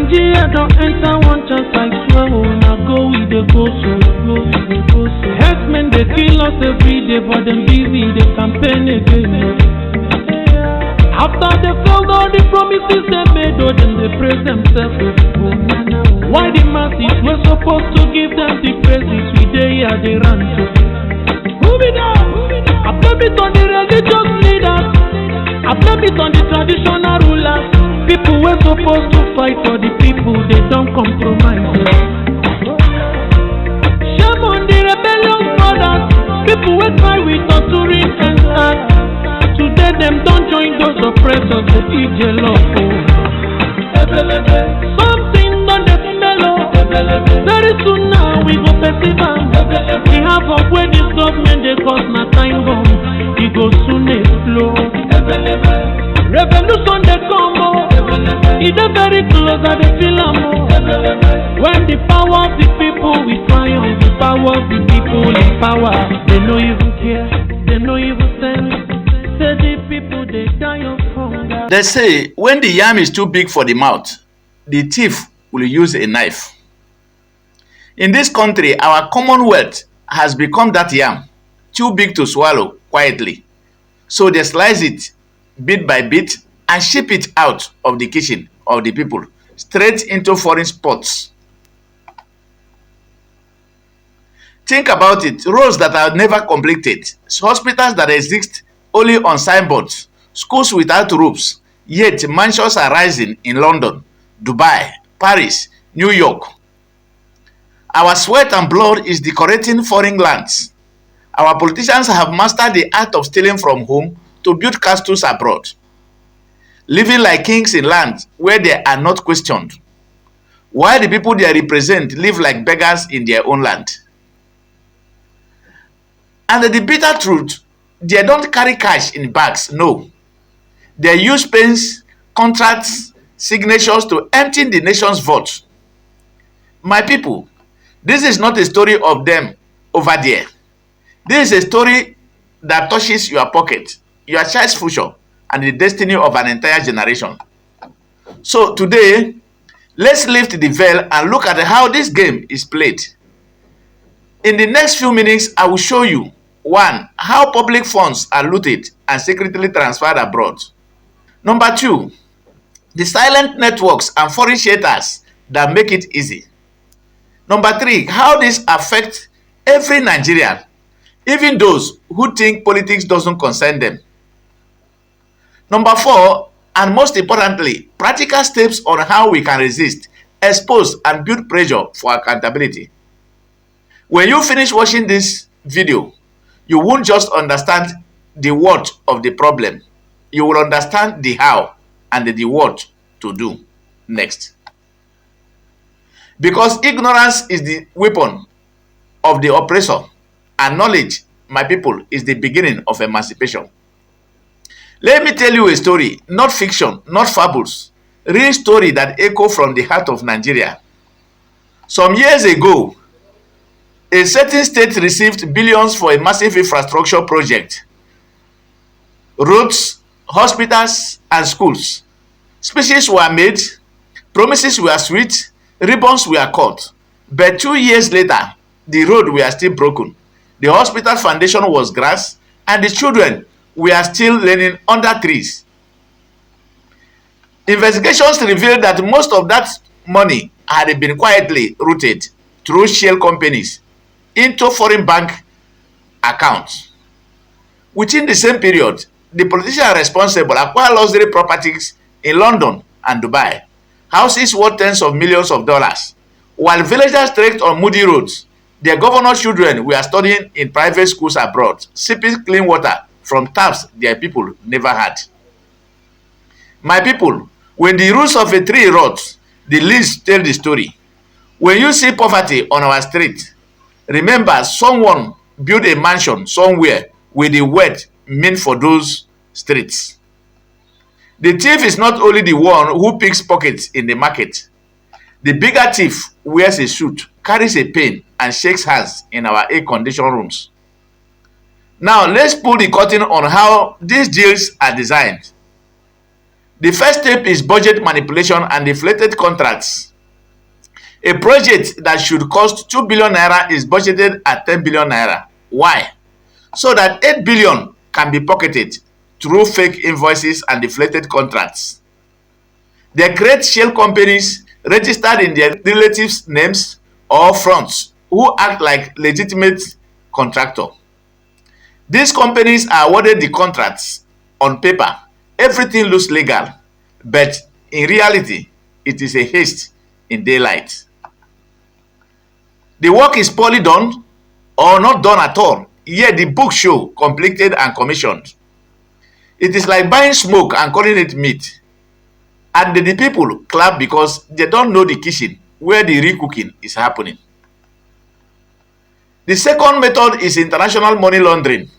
Nigeria don't enter one chance, I swear, oh, now go with the go so, go with the go so. Herdsmen, they kill us every day, but them busy, they campaign again. After they failed all the promises they made, oh, then they praise themselves. Oh, why the masses were supposed to give them the praises, we they are they run to. Move it down, I blame it on the religious leaders, I blame it on the traditional rulers. People were supposed to fight for the people, they don't compromise. Shame on the rebellious brothers, people will cry with torturing and sad. Today them don't join those oppressors, they eat your love. Something done the mellow. Very soon now we go festival. We have up where this government they cause my time bomb. It go soon explode. Revolution they come up. It's very close at the film. When the power of the people we triumph, the power of the people in power. They no even care, they no even sense. The people they die of hunger. They say when the yam is too big for the mouth, the thief will use a knife. In this country, our commonwealth has become that yam, too big to swallow quietly. So they slice it bit by bit and ship it out of the kitchen of the people, straight into foreign spots. Think about it, roads that are never completed, hospitals that exist only on signboards, schools without roofs, yet mansions are rising in London, Dubai, Paris, New York. Our sweat and blood is decorating foreign lands. Our politicians have mastered the art of stealing from home to build castles abroad, living like kings in lands where they are not questioned, while the people they represent live like beggars in their own land. And the bitter truth, they don't carry cash in bags, no. They use pens, contracts, signatures to empty the nation's vote. My people, this is not a story of them over there. This is a story that touches your pocket, your child's future, and the destiny of an entire generation. So today, let's lift the veil and look at how this game is played. In the next few minutes, I will show you 1. How public funds are looted and secretly transferred abroad. Number 2. The silent networks and foreign shelters that make it easy. Number 3. How this affects every Nigerian, even those who think politics doesn't concern them. Number 4, and most importantly, practical steps on how we can resist, expose, and build pressure for accountability. When you finish watching this video, you won't just understand the what of the problem, you will understand the how and the what to do next. Because ignorance is the weapon of the oppressor, and knowledge, my people, is the beginning of emancipation. Let me tell you a story, not fiction, not fables, real story that echo from the heart of Nigeria. Some years ago, a certain state received billions for a massive infrastructure project. Roads, hospitals, and schools. Speeches were made, promises were sweet, ribbons were cut. But 2 years later, the road were still broken. The hospital foundation was grass, and the children were still learning under trees. Investigations revealed that most of that money had been quietly routed through shell companies into foreign bank accounts. Within the same period, the politicians responsible acquired luxury properties in London and Dubai, houses worth tens of millions of dollars, while villagers trekked on muddy roads. Their governor's children were studying in private schools abroad, sipping clean water from taps their people never had. My people, when the roots of a tree rot, the leaves tell the story. When you see poverty on our street, remember someone built a mansion somewhere with the wealth meant for those streets. The thief is not only the one who picks pockets in the market. The bigger thief wears a suit, carries a pen, and shakes hands in our air-conditioned rooms. Now let's pull the curtain on how these deals are designed. The first step is budget manipulation and deflated contracts. A project that should cost 2 billion naira is budgeted at 10 billion naira. Why? So that 8 billion can be pocketed through fake invoices and deflated contracts. They create shell companies registered in their relatives' names or fronts who act like legitimate contractor. These companies are awarded the contracts on paper. Everything looks legal, but in reality, it is a haste in daylight. The work is poorly done or not done at all, yet the books show completed and commissioned. It is like buying smoke and calling it meat. And the people clap because they don't know the kitchen where the real cooking is happening. The second method is international money laundering.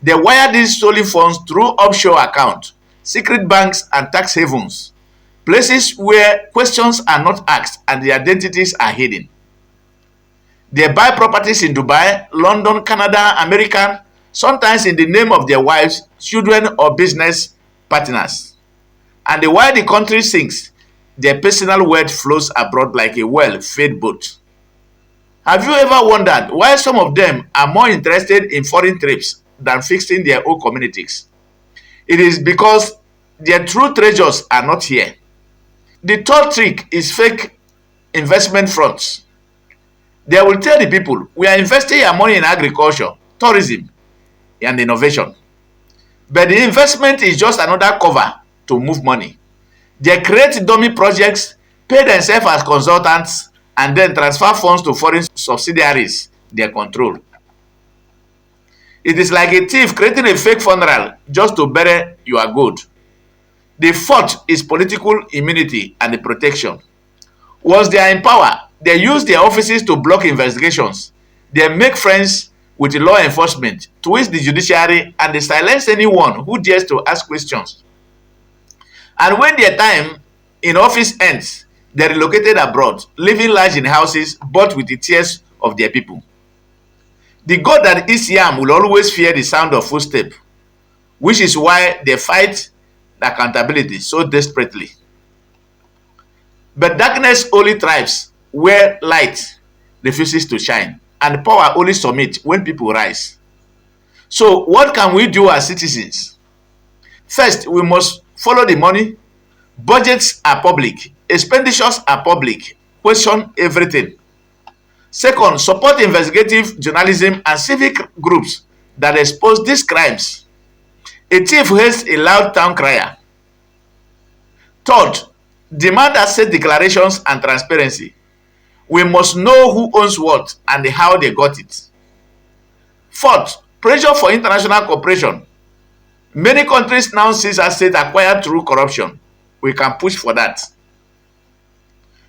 They wire these stolen funds through offshore accounts, secret banks, and tax havens, places where questions are not asked and the identities are hidden. They buy properties in Dubai, London, Canada, America, sometimes in the name of their wives, children, or business partners. And while the country sinks, their personal wealth flows abroad like a well-fed boat. Have you ever wondered why some of them are more interested in foreign trips than fixing their own communities? It is because their true treasures are not here. The third trick is fake investment fronts. They will tell the people, we are investing our money in agriculture, tourism, and innovation. But the investment is just another cover to move money. They create dummy projects, pay themselves as consultants, and then transfer funds to foreign subsidiaries they control. It is like a thief creating a fake funeral just to bury your gold. The fourth is political immunity and the protection. Once they are in power, they use their offices to block investigations. They make friends with the law enforcement, twist the judiciary, and they silence anyone who dares to ask questions. And when their time in office ends, they are relocated abroad, living large in houses bought with the tears of their people. The God that eats yam will always fear the sound of footsteps, which is why they fight accountability so desperately. But darkness only thrives where light refuses to shine, and power only submits when people rise. So, what can we do as citizens? First, we must follow the money. Budgets are public, expenditures are public. Question everything. Second, support investigative journalism and civic groups that expose these crimes. A thief hates a loud town crier. Third, demand asset declarations and transparency. We must know who owns what and how they got it. Fourth, pressure for international cooperation. Many countries now seize assets acquired through corruption. We can push for that.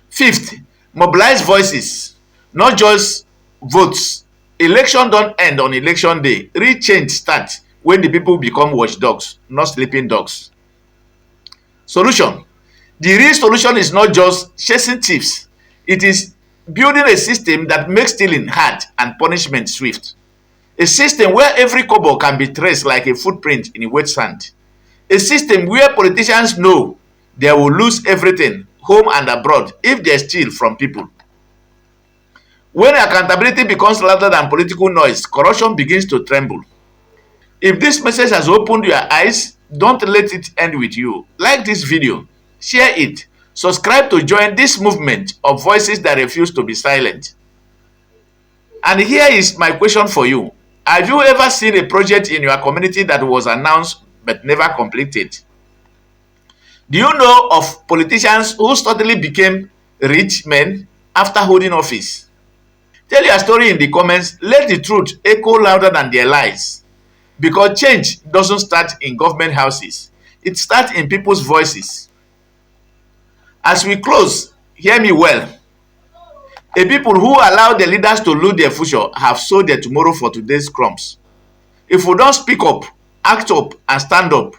Fifth, mobilize voices, not just votes. Election don't end on election day. Real change starts when the people become watchdogs, not sleeping dogs. Solution. The real solution is not just chasing thieves. It is building a system that makes stealing hard and punishment swift. A system where every kobo can be traced like a footprint in a wet sand. A system where politicians know they will lose everything, home and abroad, if they steal from people. When accountability becomes louder than political noise, corruption begins to tremble. If this message has opened your eyes, don't let it end with you. Like this video, share it, subscribe to join this movement of voices that refuse to be silent. And here is my question for you. Have you ever seen a project in your community that was announced but never completed? Do you know of politicians who suddenly became rich men after holding office? Tell your story in the comments. Let the truth echo louder than their lies. Because change doesn't start in government houses. It starts in people's voices. As we close, hear me well. A people who allow the leaders to loot their future have sold their tomorrow for today's crumbs. If we don't speak up, act up, and stand up,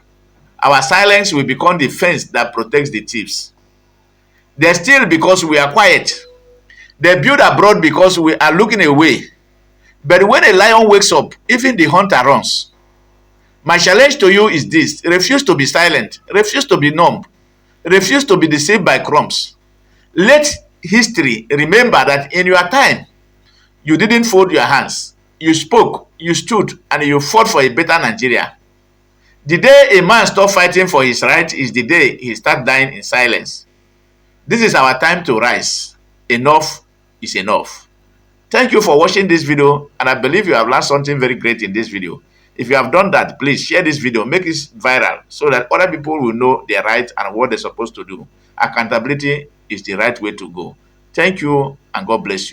our silence will become the fence that protects the thieves. They steal because we are quiet. They build abroad because we are looking away. But when a lion wakes up, even the hunter runs. My challenge to you is this: refuse to be silent, refuse to be numb, refuse to be deceived by crumbs. Let history remember that in your time, you didn't fold your hands. You spoke, you stood, and you fought for a better Nigeria. The day a man stops fighting for his right is the day he starts dying in silence. This is our time to rise. Enough is enough. Thank you for watching this video, and I believe you have learned something very great in this video. If you have done that, please share this video, make it viral so that other people will know their right and what they're supposed to do. Accountability is the right way to go. Thank you, and God bless you.